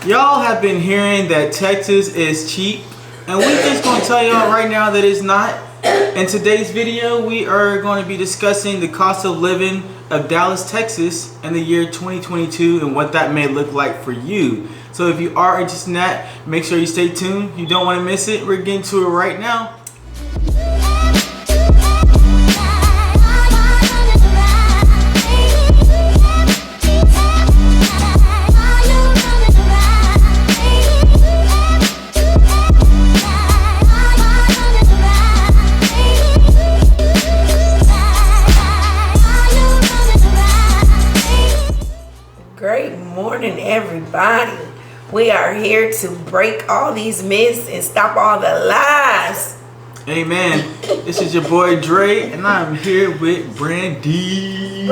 Y'all have been hearing that Texas is cheap, and we're just going to tell y'all right now that it's not. In today's video, we are going to be discussing the cost of living of Dallas, Texas in the year 2022 and what that may look like for you. So if you are interested in that, make sure you stay tuned. You don't want to miss it. We're getting to it right now. Great morning, everybody. We are here to break all these myths and stop all the lies. Amen. This is your boy Dre, and I'm here with Brandy.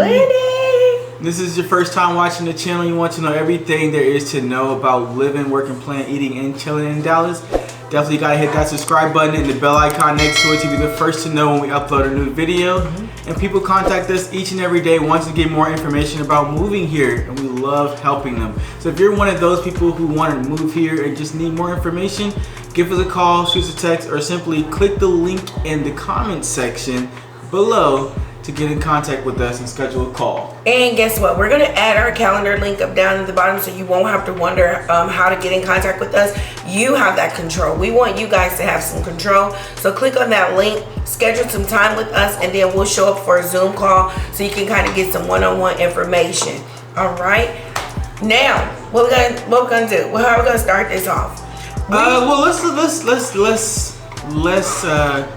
This is your first time watching the channel. You want to know everything there is to know about living, working, playing, eating, and chilling in Dallas. Definitely gotta hit that subscribe button and the bell icon next to it to be the first to know when we upload a new video. And people contact us each and every day wanting to get more information about moving here, and we love helping them. So if you're one of those people who want to move here and just need more information, give us a call, shoot us a text, or simply click the link in the comment section below to get in contact with us and schedule a call. And guess what? We're going to add our calendar link up down at the bottom so you won't have to wonder how to get in contact with us. You have that control. We want you guys to have some control. So click on that link, schedule some time with us, and then we'll show up for a Zoom call so you can kind of get some one-on-one information. All right? Now, what we're gonna do? Well, how are we gonna start this off? Well, let's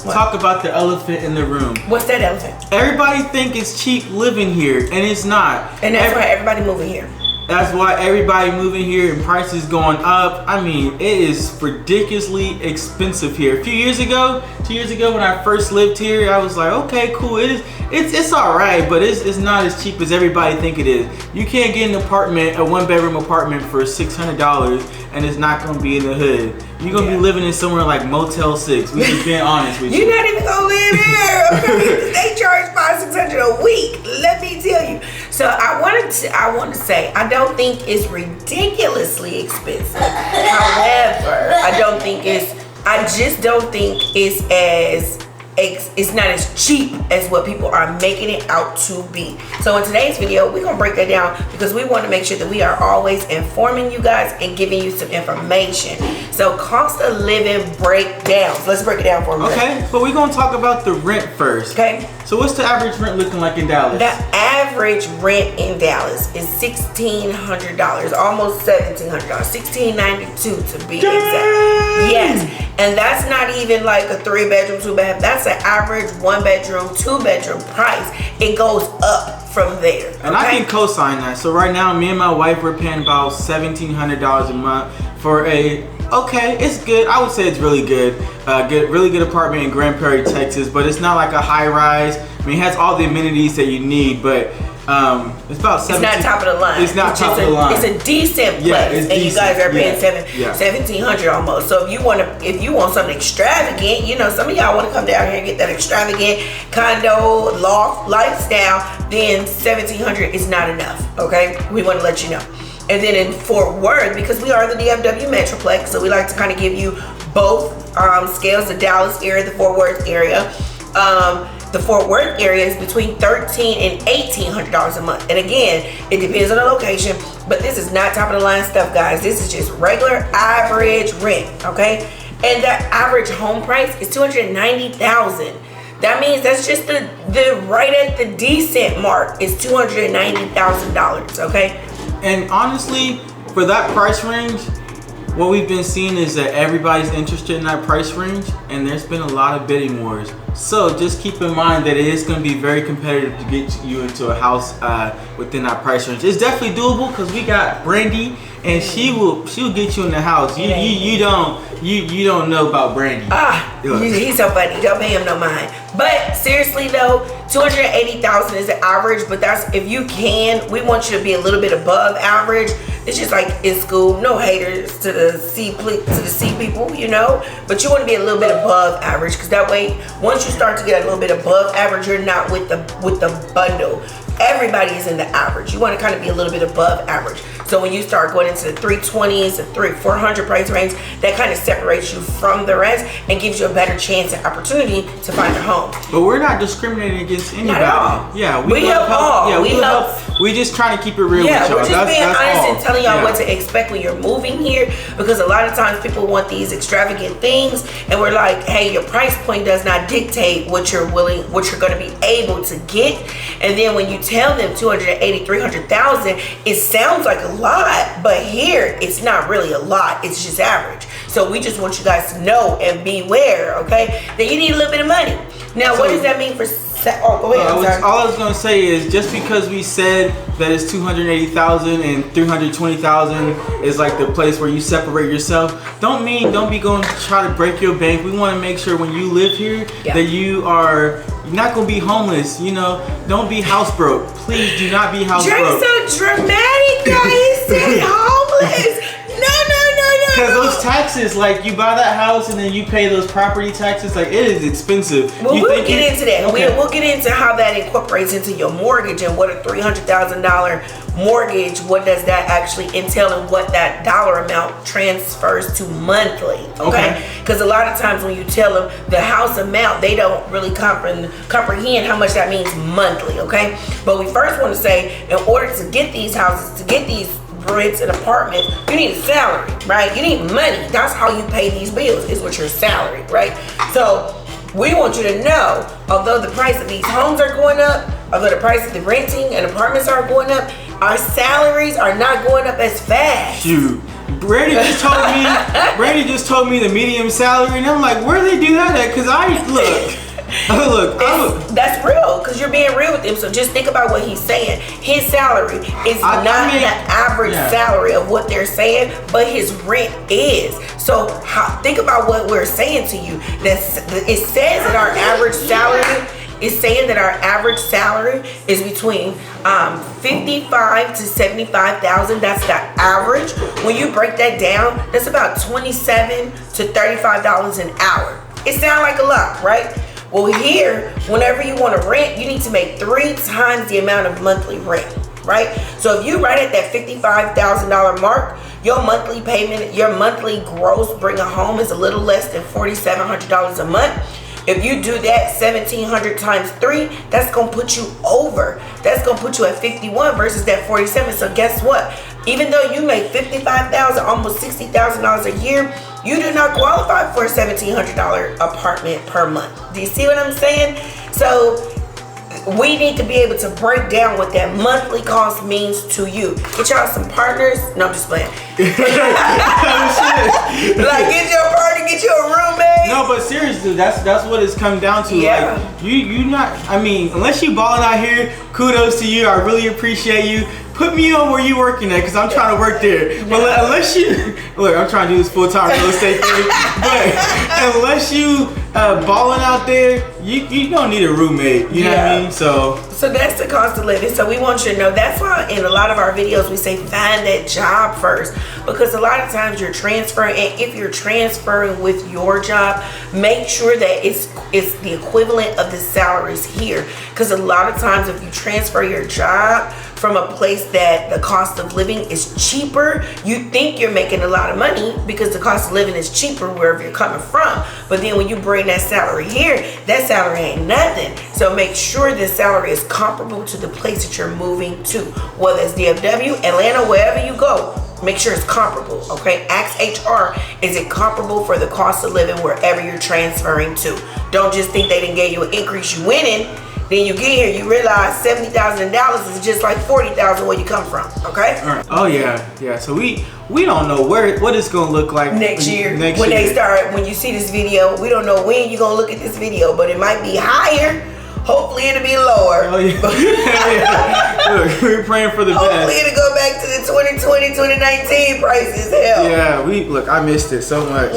talk about the elephant in the room. What's that elephant? Everybody think it's cheap living here, and it's not. And that's why everybody moving here. That's why everybody moving here and prices going up. I mean, it is ridiculously expensive here. A few years ago, 2 years ago when I first lived here, I was like, okay, cool. It's all right, but it's not as cheap as everybody think it is. You can't get an apartment, a one-bedroom apartment for $600, and it's not gonna be in the hood. You're gonna be living in somewhere like Motel 6. We just being honest with you. You're not even gonna live here. Okay? They charge $500-$600 a week. Let me tell you. So I want to say I don't think it's ridiculously expensive. However, I just don't think it's not as cheap as what people are making it out to be. So in today's video, we're gonna break that down because we want to make sure that we are always informing you guys and giving you some information. So cost of living breakdowns. Let's break it down for a minute. Okay, but we're gonna talk about the rent first. Okay. So what's the average rent looking like in Dallas? The average rent in Dallas is $1,600, almost $1,700, $1,692 to be exact. Yes, and that's not even like a 3-bedroom, 2-bath. That's an average 1-bedroom, 2-bedroom price. It goes up from there. And I can co-sign that. So right now, me and my wife, we're paying about $1,700 a month for it's good. I would say it's really good. Really good apartment in Grand Prairie, Texas, but it's not like a high rise. I mean, it has all the amenities that you need, but it's about 17. It's not top of the line. It's not top of the line. It's a decent place, and decent. You guys are paying $1,700 almost. So if you want something extravagant, you know, some of y'all want to come down here and get that extravagant condo loft lifestyle, then $1,700 is not enough. Okay, we want to let you know. And then in Fort Worth, because we are the DFW Metroplex, so we like to kind of give you both scales: the Dallas area, the Fort Worth area. The Fort Worth area is between $1,300 and $1,800 a month. And again, it depends on the location, but this is not top of the line stuff, guys. This is just regular average rent, okay? And the average home price is $290,000. That means that's just the right at the decent mark is $290,000, okay? And honestly, for that price range, what we've been seeing is that everybody's interested in that price range, and there's been a lot of bidding wars. So just keep in mind that it is going to be very competitive to get you into a house within that price range. It's definitely doable because we got Brandy, and she will get you in the house. You don't know about Brandy. He's so funny. Don't pay him no mind. But seriously though, $280,000 is the average. But that's if you can. We want you to be a little bit above average. It's just like in school, no haters to the C people, you know. But you want to be a little bit above average, because that way, once you start to get a little bit above average, you're not with the bundle. everybody is in the average. You want to kind of be a little bit above average. So when you start going into the 320s and 400 price range, that kind of separates you from the rest and gives you a better chance and opportunity to find a home. But we're not discriminating against anybody. Not at all. Yeah, we help all. Yeah, we help. We just trying to keep it real with y'all. We're just being honest and telling y'all yeah. what to expect when you're moving here, because a lot of times people want these extravagant things, and we're like, hey, your price point does not dictate what you're going to be able to get. And then when you tell them 280, 300,000, it sounds like a lot, but here it's not really a lot. It's just average. So we just want you guys to know and beware, okay, that you need a little bit of money. Now, what does that mean for? Oh, go ahead. All I was gonna say is, just because we said that it's 280,000 and 320,000 is like the place where you separate yourself, don't be going to try to break your bank. We want to make sure when you live here that you're not gonna be homeless. You know, don't be house broke. Please do not be house broke. You're so dramatic, guys. Say homeless. No. Because those taxes, like you buy that house and then you pay those property taxes, like it is expensive. Well, we'll get into that. Okay. We'll get into how that incorporates into your mortgage and what a $300,000 mortgage, what does that actually entail and what that dollar amount transfers to monthly. Okay? Because a lot of times when you tell them the house amount, they don't really comprehend how much that means monthly. Okay? But we first want to say, in order to get these houses, to get these rents and apartments, you need a salary, right? You need money. That's how you pay these bills, is with your salary, right? So we want you to know, although the price of these homes are going up, although the price of the renting and apartments are going up, our salaries are not going up as fast. Shoot. Brandy just told me the medium salary, and I'm like, where do they do that at? Because that's real, because you're being real with him. So just think about what he's saying. His salary is not the average salary of what they're saying, but his rent is. So think about what we're saying to you. It says that our average salary is saying that our average salary is between 55 to 75,000. That's the average. When you break that down, that's about $27 to $35 an hour. It sounds like a lot, right? Well, here, whenever you want to rent, you need to make 3 times the amount of monthly rent, right? So if you right at that $55,000 mark, your monthly payment, your monthly gross bring a home is a little less than $4,700 a month. If you do that 1,700 times 3, that's gonna put you over. That's gonna put you at 51 versus that 47. So guess what? Even though you make $55,000, almost $60,000 a year, you do not qualify for a $1,700 apartment per month. Do you see what I'm saying? So we need to be able to break down what that monthly cost means to you. Get y'all some partners. No, I'm just playing. Like, get your partner, get you a roommate. No, but seriously, that's what it's come down to. Yeah. Like, you not. I mean, unless you balling out here, kudos to you. I really appreciate you. Put me on where you working at, because I'm trying to work there. But unless you look, I'm trying to do this full-time real estate thing. But unless you balling out there, you don't need a roommate. You know what I mean? So that's the cost of living. So we want you to know. That's why in a lot of our videos we say find that job first, because a lot of times you're transferring, and if you're transferring with your job, make sure that it's the equivalent of the salaries here. Because a lot of times if you transfer your job from a place that the cost of living is cheaper, you think you're making a lot of money because the cost of living is cheaper wherever you're coming from. But then when you bring that salary here, that salary ain't nothing. So make sure the salary is comparable to the place that you're moving to, whether it's DFW, Atlanta, wherever you go. Make sure it's comparable, okay? Ask HR, is it comparable for the cost of living wherever you're transferring to? Don't just think they didn't give you an increase, you winning. Then you get here, you realize $70,000 is just like $40,000 where you come from. Okay? All right. Oh yeah. So we don't know what it's gonna look like next year. When you see this video, we don't know when you're gonna look at this video, but it might be higher. Hopefully it'll be lower. Oh yeah. Look, we're praying for the best. Hopefully it'll go back to the 2020, 2019 prices. Hell. Yeah. I missed it so much.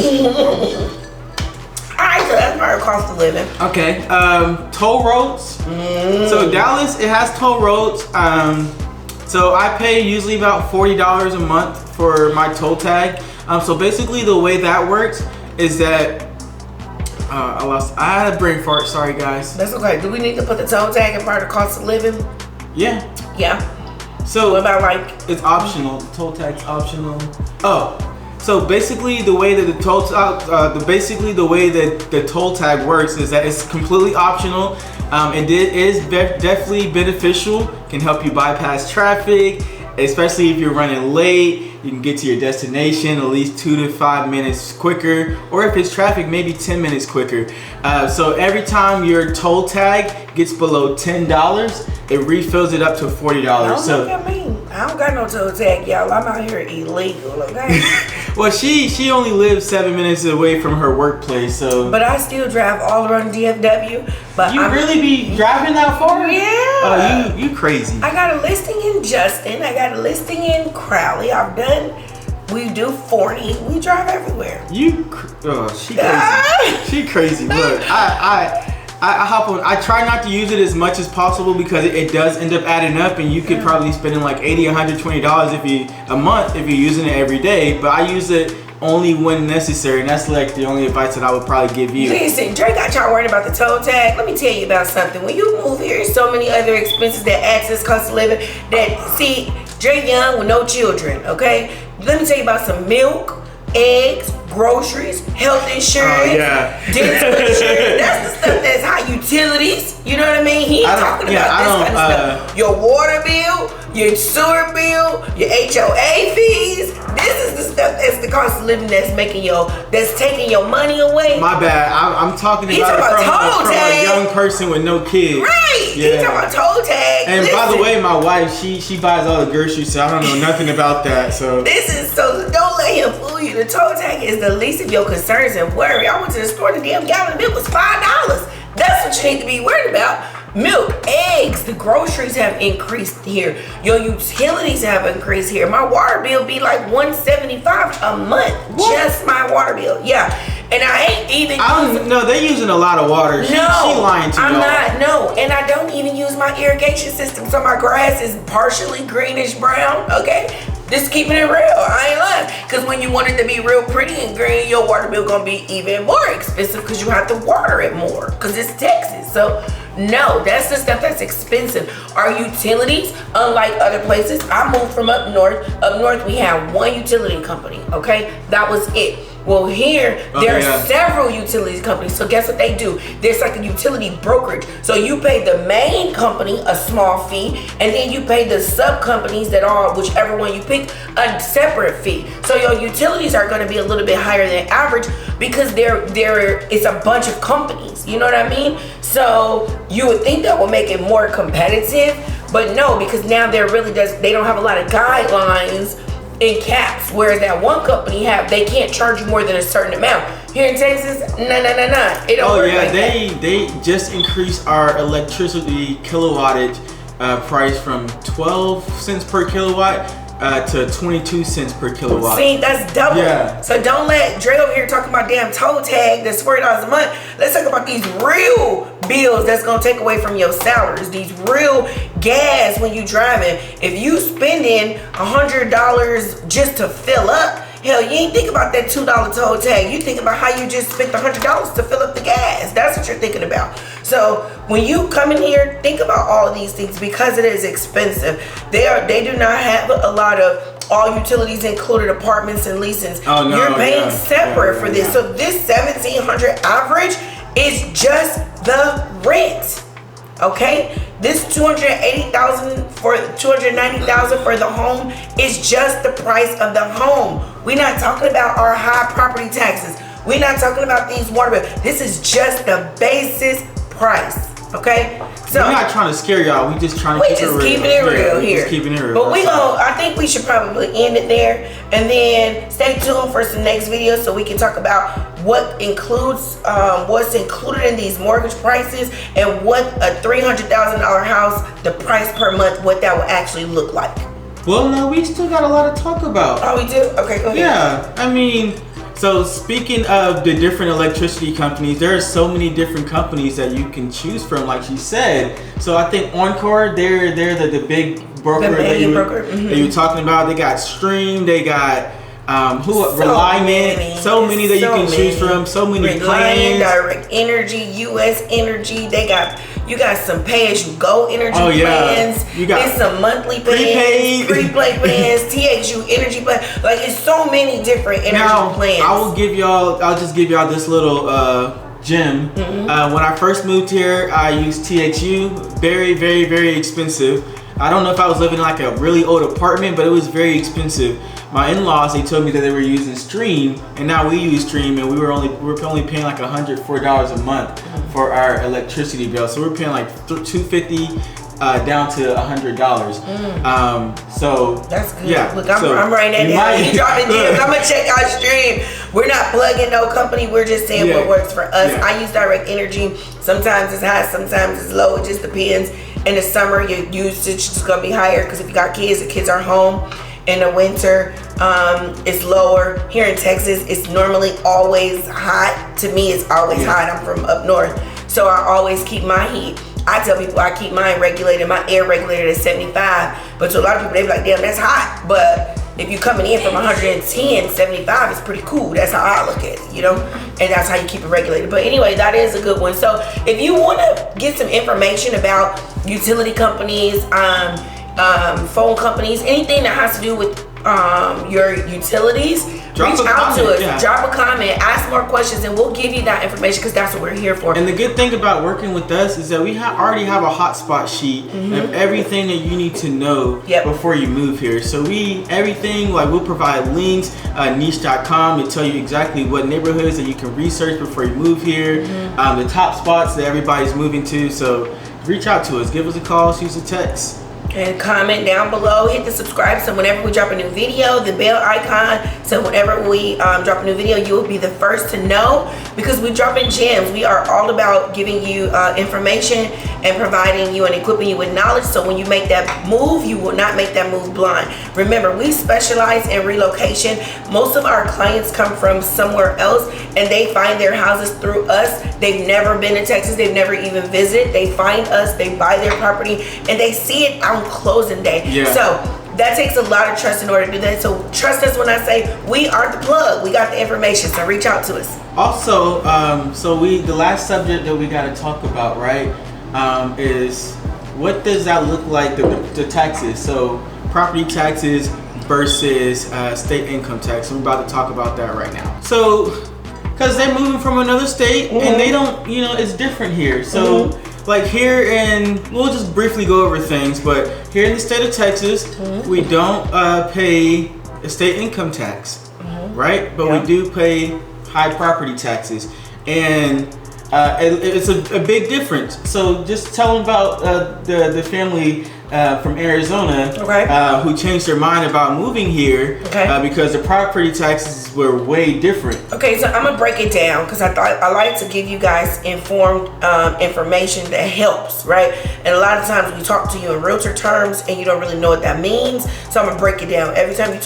Alright, so that's our cost of living. Okay. Toll roads. So Dallas, it has toll roads. So I pay usually about $40 a month for my toll tag. So basically the way that works is that I had a brain fart, sorry guys. That's okay. Do we need to put the toll tag in part of cost of living? Yeah. Yeah. So what about like? It's optional. The toll tag's optional. Oh. So basically, the way that the toll tag works is that it's completely optional. It is definitely beneficial. Can help you bypass traffic, especially if you're running late. You can get to your destination at least 2 to 5 minutes quicker, or if it's traffic, maybe 10 minutes quicker. So every time your toll tag gets below $10, it refills it up to $40. So look at me. I don't got no toll tag, y'all. I'm out here illegal, okay? Well, she only lives 7 minutes away from her workplace, so. But I still drive all around DFW. But you really be driving that far? Yeah. Oh, you crazy. I got a listing in Justin. I got a listing in Crowley. We do Forney. We drive everywhere. She crazy. She crazy. Look, I hop on. I try not to use it as much as possible because it does end up adding up, and you could probably spending like $80, $120 a month if you're using it every day. But I use it only when necessary, and that's like the only advice that I would probably give you. Listen, Drake got y'all worried about the toll tag. Let me tell you about something. When you move here, there's so many other expenses that add to this cost of living. That see, Drake young with no children. Okay, let me tell you about some milk, eggs, groceries, health insurance, dental insurance. That's the stuff that's high utilities. You know what I mean? He ain't talking about this kind of stuff. Your water bill, your sewer bill, your HOA fees. This is the stuff that's the cost of living that's taking your money away. My bad. I'm talking about it from a young person with no kids. Right. Yeah. He's talking about toll tag. And by the way, my wife, she buys all the groceries, so I don't know nothing about that. So don't let him fool you. The toll tag is the least of your concerns and worry. I went to the store, the damn gallon of milk was $5. That's what you need to be worried about. Milk, eggs, the groceries have increased here. Your utilities have increased here. My water bill be like $175 a month. What? Just my water bill. Yeah. And I ain't even no, they're using a lot of water. She lying to you. I'm not, no. And I don't even use my irrigation system. So my grass is partially greenish brown, okay? Just keeping it real. I ain't lying. Because when you want it to be real pretty and green, your water bill gonna be even more expensive because you have to water it more because it's Texas. So no, that's the stuff that's expensive. Our utilities, unlike other places, I moved from up north. Up north, we have one utility company, okay? That was it. Well, here, there are several utility companies. So guess what they do? There's like a utility brokerage. So you pay the main company a small fee, and then you pay the sub companies that are, whichever one you pick, a separate fee. So your utilities are gonna be a little bit higher than average because it's a bunch of companies. You know what I mean? So you would think that will make it more competitive, but no, because now they don't have a lot of guidelines in caps, whereas that one company they can't charge you more than a certain amount. Here in Texas, no. It don't work like that. They just increased our electricity kilowattage price from 12 cents per kilowatt to 22 cents per kilowatt. See, that's double. Yeah. So don't let Dre over here talking about damn toll tag that's $40 a month. Let's talk about these real bills that's gonna take away from your salaries. These real gas when you driving. If you spending $100 just to fill up, hell, you ain't think about that $2 toll tag. You think about how you just spent $100 to fill up the gas. That's what you're thinking about. So when you come in here, think about all of these things because it is expensive. They do not have a lot of all utilities included, apartments and leases. Oh, no, you're paying separate for this. So this $1,700 average is just the rent. Okay, this $290,000 for the home is just the price of the home. We're not talking about our high property taxes. We're not talking about these water bills. This is just the basis price. Okay, so we're not trying to scare y'all. We just trying to keep it real here. Just keeping it real. But I think we should probably end it there, and then stay tuned for some next videos so we can talk about what includes, what's included in these mortgage prices, and what a $300,000 house, the price per month, what that will actually look like. Well, no, we still got a lot to talk about. Oh, we do? Okay, go ahead. Yeah, I mean. So speaking of the different electricity companies, there are so many different companies that you can choose from, like she said. So I think Encore, they're the big broker, that you were talking about. They got Stream, they got Reliant, so many that you can choose from, so many plans. Direct Energy, US Energy, you got some pay-as-you-go energy plans. You got some monthly plans, prepaid plans, TXU energy plan. Like, it's so many different energy plans. I'll just give y'all this little gem. When I first moved here, I used TXU. Very, very, very expensive. I don't know if I was living in like a really old apartment, but it was very expensive. My in-laws, they told me that they were using Stream, and now we use Stream, and we were only paying like $104 a month for our electricity bill. So we're paying like $250 down to $100. So that's good. Yeah. Look, I'm writing that down. You dropping gems. I'm gonna check our Stream. We're not plugging no company. We're just saying what works for us. Yeah. I use Direct Energy. Sometimes it's high, sometimes it's low. It just depends. In the summer, your usage is gonna be higher because if you got kids, the kids are home. In the winter, it's lower. Here in Texas, it's normally always hot. To me, it's always hot. I'm from up north, so I always keep my heat. I tell people I keep mine regulated, my air regulated at 75. But to a lot of people, they be like, damn, that's hot. But if you're coming in from 110, 75 is pretty cool. That's how I look at it, you know? And that's how you keep it regulated. But anyway, that is a good one. So if you want to get some information about utility companies, phone companies, anything that has to do with your utilities, reach out to us, drop a comment, ask more questions, and we'll give you that information because that's what we're here for. And the good thing about working with us is that we already have a hotspot sheet of everything that you need to know before you move here. So we'll provide links, niche.com, to tell you exactly what neighborhoods that you can research before you move here, the top spots that everybody's moving to. So reach out to us, give us a call, shoot us a text. And comment down below, hit the subscribe so whenever we drop a new video, the bell icon, so whenever we drop a new video, you will be the first to know, because we dropping gems. We are all about giving you information and providing you and equipping you with knowledge, so when you make that move, you will not make that move blind. Remember, we specialize in relocation. Most of our clients come from somewhere else and they find their houses through us. They've never been to Texas, they've never even visited. They find us, they buy their property, and they see it on closing day. So that takes a lot of trust in order to do that. So trust us when I say we are the plug. We got the information, so reach out to us. Also, the last subject that we got to talk about, right, is what does that look like, the taxes? So property taxes versus state income tax. We're about to talk about that right now. So, because they're moving from another state and they don't, it's different here. So. Like here we'll just briefly go over things, but here in the state of Texas, we don't pay a state income tax, right? But we do pay high property taxes, and it's a big difference. So just tell them about the family from Arizona who changed their mind about moving here because the property taxes were way different. Okay, so I'm gonna break it down because I like to give you guys informed information that helps, right? And a lot of times we talk to you in realtor terms and you don't really know what that means. So I'm gonna break it down. Every time I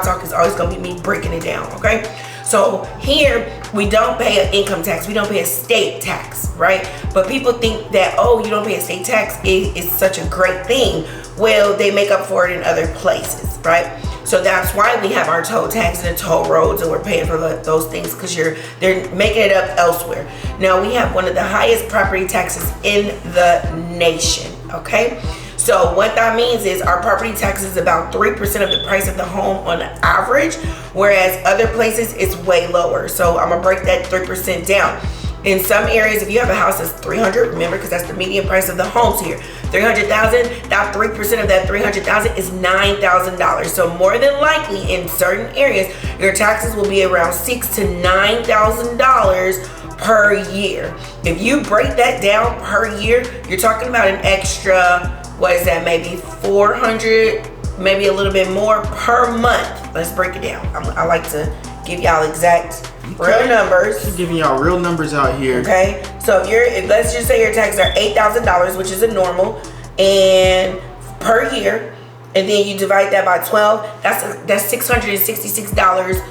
talk, it's always gonna be me breaking it down, okay? So here, we don't pay an income tax. We don't pay a state tax, right? But people think that, oh, you don't pay a state tax, it's such a great thing. Well, they make up for it in other places, right? So that's why we have our toll tax and the toll roads, and we're paying for those things because they're making it up elsewhere. Now, we have one of the highest property taxes in the nation, okay? So what that means is our property tax is about 3% of the price of the home on average, whereas other places it's way lower. So I'm gonna break that 3% down. In some areas, if you have a house that's $300,000, remember, because that's the median price of the homes here, $300,000, that 3% of that $300,000 is $9,000. So more than likely, in certain areas, your taxes will be around $6,000 to $9,000 per year. If you break that down per year, you're talking about an extra, what is that, maybe $400, maybe a little bit more per month. Let's break it down. I like to give y'all exact real numbers. Just giving y'all real numbers out here. Okay, so if let's just say your taxes are $8,000, which is a normal, and per year, and then you divide that by 12, that's $666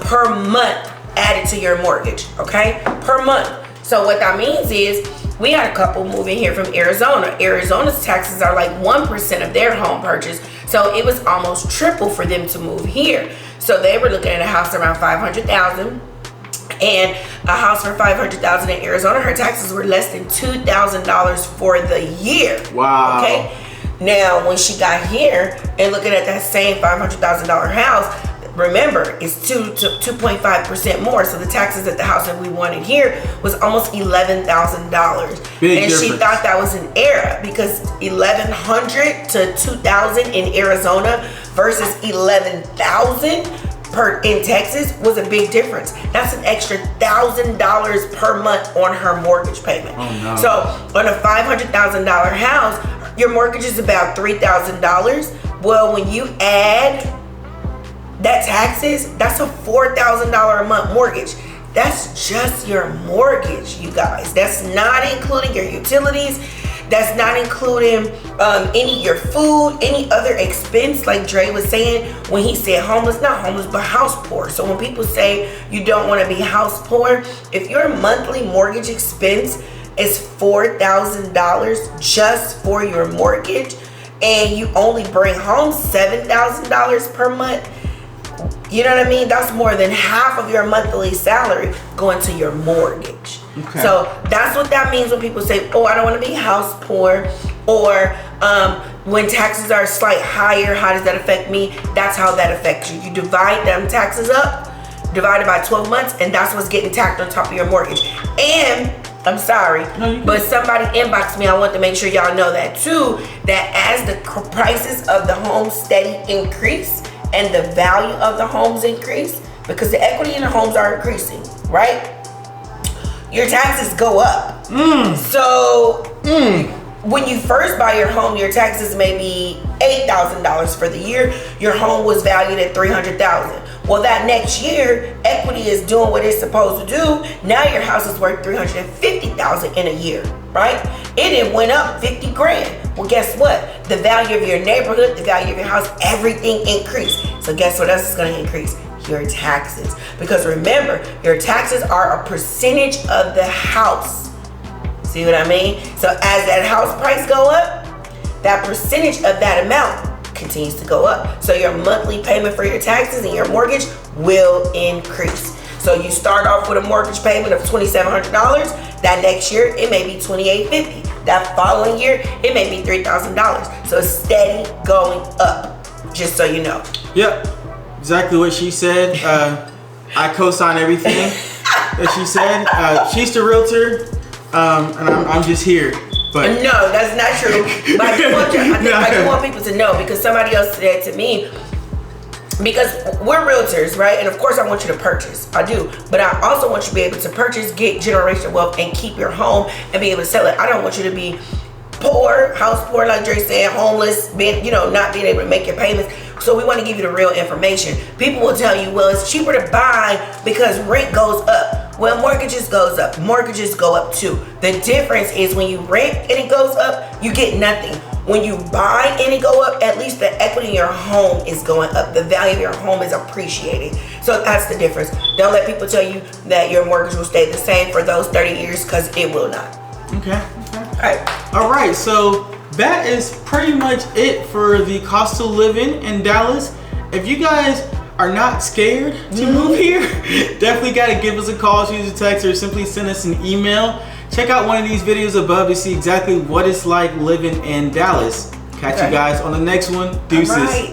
per month added to your mortgage, okay, per month. So what that means is we had a couple moving here from Arizona. Arizona's taxes are like 1% of their home purchase. So it was almost triple for them to move here. So they were looking at a house around $500,000. And a house for $500,000 in Arizona, her taxes were less than $2,000 for the year. Wow. Okay. Now, when she got here and looking at that same $500,000 house, remember, it's 2 to 2.5% more. So the taxes at the house that we wanted here was almost $11,000. And difference. She thought that was an error because $1,100 to $2,000 in Arizona versus $11,000 in Texas was a big difference. That's an extra $1,000 per month on her mortgage payment. Oh, no. So on a $500,000 house, your mortgage is about $3,000. Well, when you add that taxes, that's a $4,000 a month mortgage. That's just your mortgage, you guys. That's not including your utilities. That's not including any your food, any other expense, like Dre was saying when he said homeless, not homeless, but house poor. So when people say you don't want to be house poor, if your monthly mortgage expense is $4,000 just for your mortgage, and you only bring home $7,000 per month, you know what I mean? That's more than half of your monthly salary going to your mortgage. Okay. So that's what that means when people say, oh, I don't want to be house poor, or when taxes are slight higher, how does that affect me? That's how that affects you. You divide them taxes up, divided by 12 months, and that's what's getting tacked on top of your mortgage. And I'm sorry, but somebody inboxed me. I want to make sure y'all know that too, that as the prices of the home steady increase and the value of the homes increase, because the equity in the homes are increasing, right? Your taxes go up. So when you first buy your home, your taxes may be $8,000 for the year. Your home was valued at $300,000. Well, that next year, equity is doing what it's supposed to do. Now your house is worth $350,000 in a year, right? It went up 50 grand. Well, guess what? The value of your neighborhood, the value of your house, everything increased. So guess what else is going to increase? Your taxes. Because remember, your taxes are a percentage of the house. See what I mean? So as that house price go up, that percentage of that amount continues to go up. So your monthly payment for your taxes and your mortgage will increase. So you start off with a mortgage payment of $2,700. That next year, it may be $2,850. That following year, it may be $3,000. So it's steady going up, just so you know. Yep, exactly what she said. I co-sign everything that she said. She's the realtor, and I'm just here. But no, that's not true. But I do want people to know, because somebody else said to me, because we're realtors, right? And of course I want you to purchase. I do. But I also want you to be able to purchase, get generational wealth, and keep your home and be able to sell it. I don't want you to be poor, house poor, like Dre said, homeless, not being able to make your payments. So we want to give you the real information. People will tell you, well, it's cheaper to buy because rent goes up. Well, mortgages goes up. Mortgages go up too. The difference is when you rent and it goes up, you get nothing. When you buy and it go up, at least the equity in your home is going up. The value of your home is appreciating. So that's the difference. Don't let people tell you that your mortgage will stay the same for those 30 years, because it will not. Okay. All right. So that is pretty much it for the cost of living in Dallas. If you guys are not scared to move here, definitely got to give us a call, shoot us a text, or simply send us an email. Check out one of these videos above to see exactly what it's like living in Dallas. Catch you guys on the next one. Deuces.